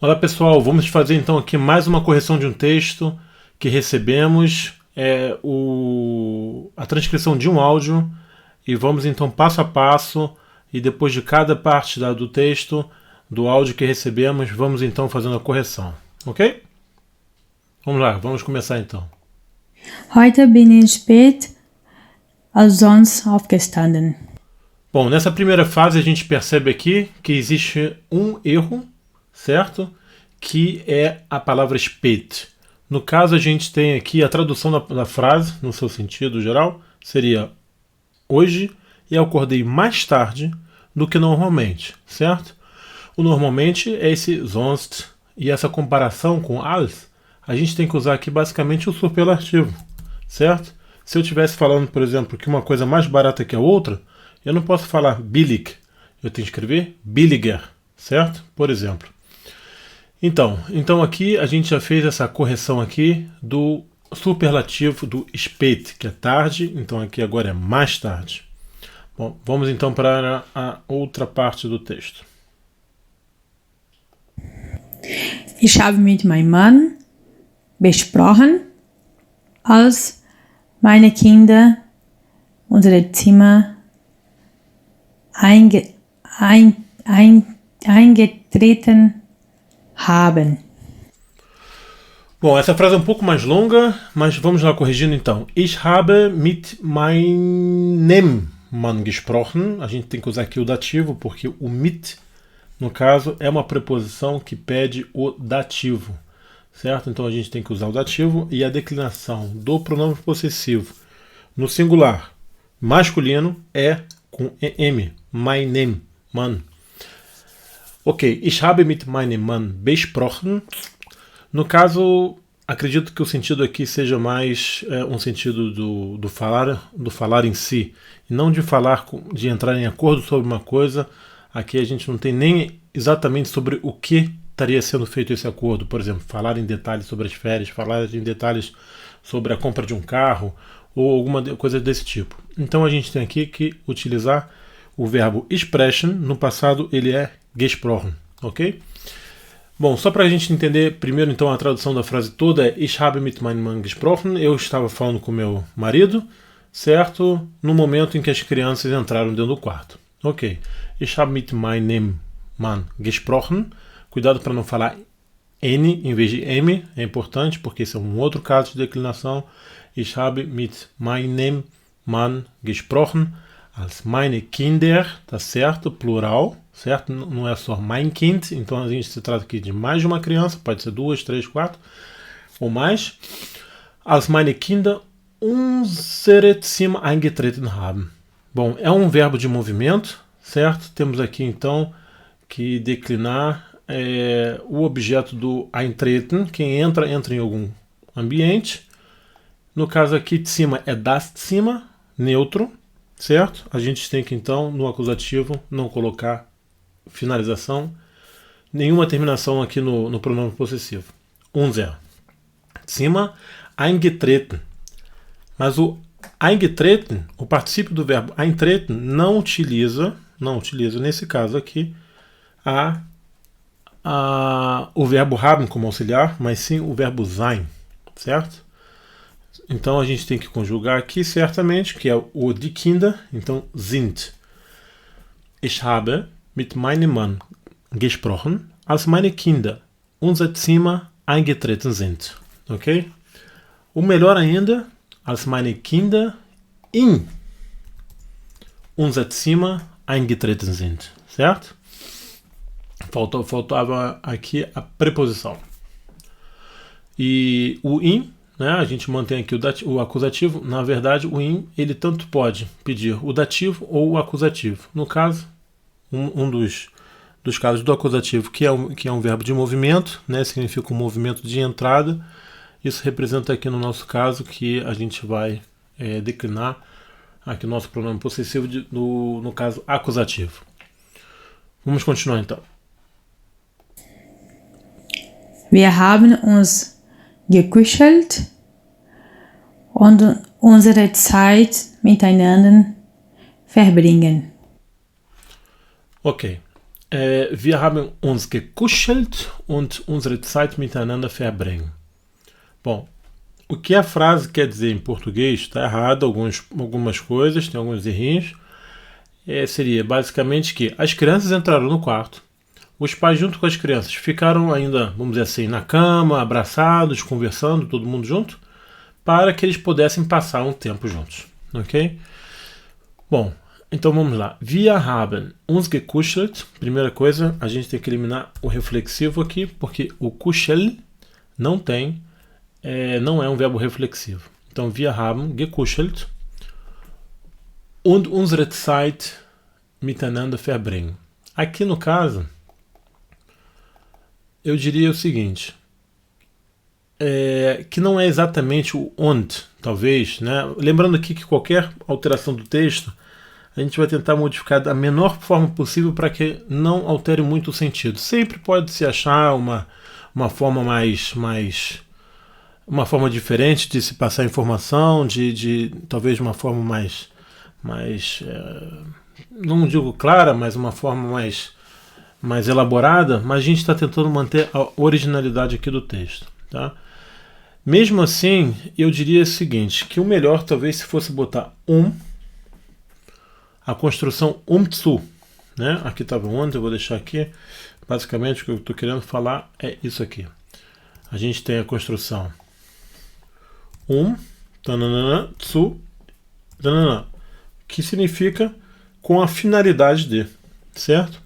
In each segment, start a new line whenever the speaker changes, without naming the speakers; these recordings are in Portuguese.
Olá pessoal, vamos fazer então aqui mais uma correção de um texto que recebemos, a transcrição de um áudio, e vamos então passo a passo, e depois de cada parte do texto, do áudio que recebemos, vamos então fazendo a correção, ok? Vamos lá, vamos começar então.
Heute bin ich spät als sonst aufgestanden.
Bom, nessa primeira fase a gente percebe aqui que existe um erro, certo? Que é a palavra spät. No caso, a gente tem aqui a tradução da frase, no seu sentido geral, seria: hoje eu acordei mais tarde do que normalmente, certo? O normalmente é esse sonst, e essa comparação com als, a gente tem que usar aqui basicamente o superlativo, certo? Se eu estivesse falando, por exemplo, que uma coisa é mais barata que a outra, eu não posso falar billig, eu tenho que escrever billiger, certo? Por exemplo. Então aqui a gente já fez essa correção aqui do superlativo do spät, que é tarde, então aqui agora é mais tarde. Bom, vamos então para a outra parte do texto.
Ich habe mit meinem Mann besprochen, als meine Kinder unsere Zimmer eingetreten haben.
Bom, essa frase é um pouco mais longa, mas vamos lá corrigindo então. Ich habe mit meinem Mann gesprochen. A gente tem que usar aqui o dativo, porque o mit, no caso, é uma preposição que pede o dativo, certo? Então a gente tem que usar o dativo, e a declinação do pronome possessivo no singular masculino é com em, meinem Mann. Ok, ich habe mit meinem Mann besprochen. No caso, acredito que o sentido aqui seja mais um sentido do falar em si, e não de falar, de entrar em acordo sobre uma coisa. Aqui a gente não tem nem exatamente sobre o que estaria sendo feito esse acordo. Por exemplo, falar em detalhes sobre as férias, falar em detalhes sobre a compra de um carro, ou alguma coisa desse tipo. Então a gente tem aqui que utilizar o verbo sprechen. No passado ele é gesprochen, ok? Bom, só para a gente entender primeiro então a tradução da frase toda é: Ich habe mit meinem Mann gesprochen. Eu estava falando com meu marido, certo? No momento em que as crianças entraram dentro do quarto. Ok. Ich habe mit meinem Mann gesprochen. Cuidado para não falar N em vez de M, é importante porque esse é um outro caso de declinação. Ich habe mit meinem Mann gesprochen. Als meine Kinder, tá certo? Plural, certo? Não é só mein Kind, então a gente se trata aqui de mais de uma criança, pode ser 2, 3, 4 ou mais. Als meine Kinder unsere Zimmer eingetreten haben. Bom, é um verbo de movimento, certo? Temos aqui então que declinar o objeto do eintreten. Quem entra em algum ambiente. No caso aqui de cima é das Zimmer, neutro, certo? A gente tem que então no acusativo não colocar finalização, nenhuma terminação aqui no pronome possessivo. Unser Zimmer eingetreten. Mas o eingetreten, o particípio do verbo eintreten, não utiliza nesse caso aqui o verbo haben como auxiliar, mas sim o verbo sein, certo? Então a gente tem que conjugar aqui certamente, que é o die Kinder, então sind. Ich habe mit meinem Mann gesprochen, als meine Kinder unser Zimmer eingetreten sind. Ok? O melhor ainda, als meine Kinder in unser Zimmer eingetreten sind. Certo? Faltava aqui a preposição. E o in, né, a gente mantém aqui o acusativo. Na verdade, o in, ele tanto pode pedir o dativo ou o acusativo. No caso, um dos casos do acusativo, que é um verbo de movimento, né, significa um movimento de entrada. Isso representa aqui no nosso caso que a gente vai declinar aqui o nosso pronome possessivo no caso acusativo. Vamos continuar então.
Wir haben uns gekuschelt und unsere Zeit miteinander verbringen.
Ok. Wir haben uns gekuschelt und unsere Zeit miteinander verbringen. Bom, o que a frase quer dizer em português está errado, algumas coisas, tem alguns errinhos. Seria basicamente que as crianças entraram no quarto, os pais junto com as crianças ficaram ainda, vamos dizer assim, na cama, abraçados, conversando, todo mundo junto, para que eles pudessem passar um tempo juntos, ok? Bom, então vamos lá. Wir haben uns gekuschelt. Primeira coisa, a gente tem que eliminar o reflexivo aqui, porque o kuschel não é um verbo reflexivo. Então, wir haben gekuschelt und unsere Zeit miteinander verbringen. Aqui no caso, eu diria o seguinte, que não é exatamente o und, talvez, né? Lembrando aqui que qualquer alteração do texto, a gente vai tentar modificar da menor forma possível para que não altere muito o sentido. Sempre pode se achar uma forma uma forma diferente de se passar informação, de talvez uma forma mais não digo clara, mas uma forma mais elaborada, mas a gente está tentando manter a originalidade aqui do texto, tá? Mesmo assim, eu diria o seguinte, que o melhor talvez se fosse botar a construção zu, né? Aqui estava eu vou deixar aqui. Basicamente o que eu estou querendo falar é isso aqui. A gente tem a construção tanana, zu, tanana, que significa com a finalidade de, certo?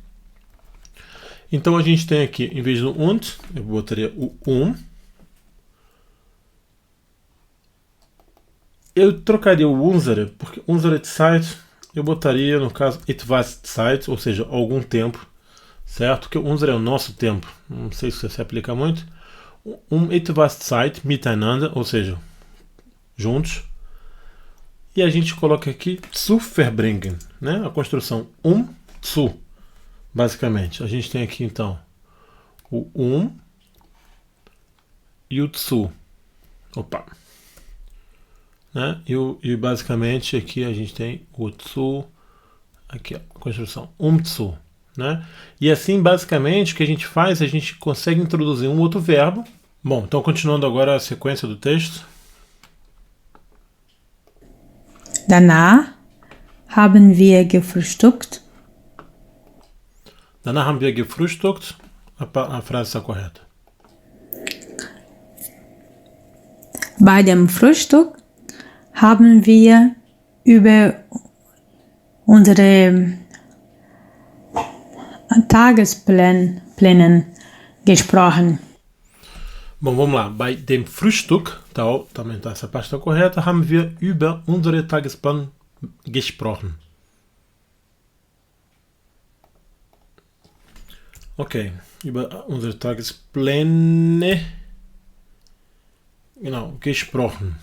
Então a gente tem aqui, em vez do und, eu botaria o eu trocaria o unsere, porque unsere Zeit eu botaria, no caso, etwas Zeit, ou seja, algum tempo, certo? Que o unsere é o nosso tempo, não sei se se aplica muito. Etwas Zeit miteinander, ou seja, juntos. E a gente coloca aqui zu verbringen, né? A construção zu, basicamente. A gente tem aqui então o e o zu. Opa! Né? E basicamente aqui a gente tem o zu, aqui ó, a construção zu, né? E assim basicamente o que a gente faz, a gente consegue introduzir um outro verbo. Bom, então continuando agora a sequência do texto.
Danach haben wir gefrühstückt.
Danach haben wir gefrühstückt. A frase está correta.
Bei dem Frühstück haben wir über unsere Tagespläne gesprochen.
Bom, vamos lá. Bei dem Frühstück, também essa parte está correta, haben wir über unsere Tagesplan gesprochen. Ok, über unsere Tagespläne, genau, gesprochen.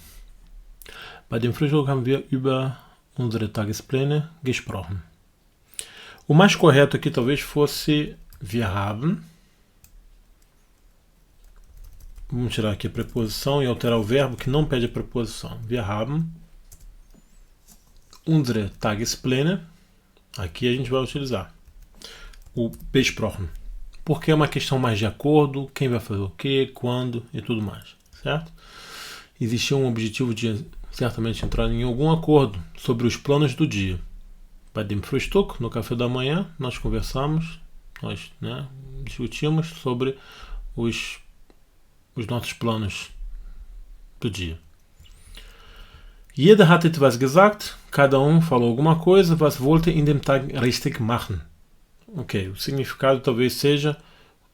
Bei dem Frühstück haben wir über unsere Tagespläne gesprochen. O mais correto aqui talvez fosse wir haben. Vamos tirar aqui a preposição e alterar o verbo que não pede a preposição. Wir haben unsere Tagespläne. Aqui a gente vai utilizar o besprochen. Porque é uma questão mais de acordo, quem vai fazer o que, quando e tudo mais, certo? Existia um objetivo de certamente entrar em algum acordo sobre os planos do dia. Bei dem Frühstück, no café da manhã, nós conversamos, nós discutimos sobre os nossos planos do dia. Jeder hat etwas gesagt, cada falou alguma coisa, was wollte in dem Tag richtig machen. Ok, o significado talvez seja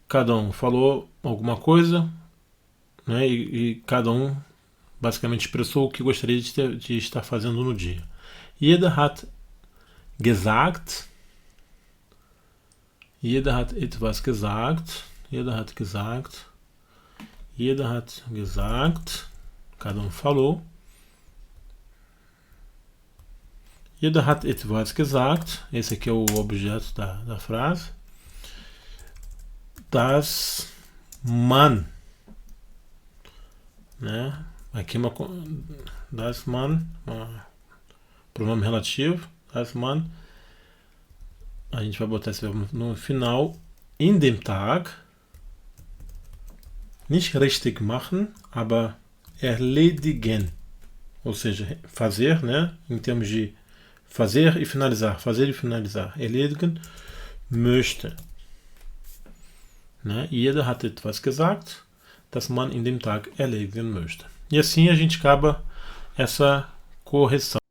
cada falou alguma coisa, né, e cada basicamente expressou o que gostaria de estar fazendo no dia. Jeder hat gesagt, jeder hat etwas gesagt, jeder hat gesagt, jeder hat gesagt, cada falou. Jeder hat etwas gesagt, esse aqui é o objeto da frase. Das man, né? Aqui das man, pronome relativo, das man A gente vai botar esse verbo no final. In dem Tag. Nicht richtig machen, aber erledigen. Ou seja, fazer, né? Em termos de fazer e finalizar. Fazer e finalizar. Erledigen möchte. Ne? Jeder hat etwas gesagt, das man in dem Tag erledigen möchte. E assim a gente acaba essa correção.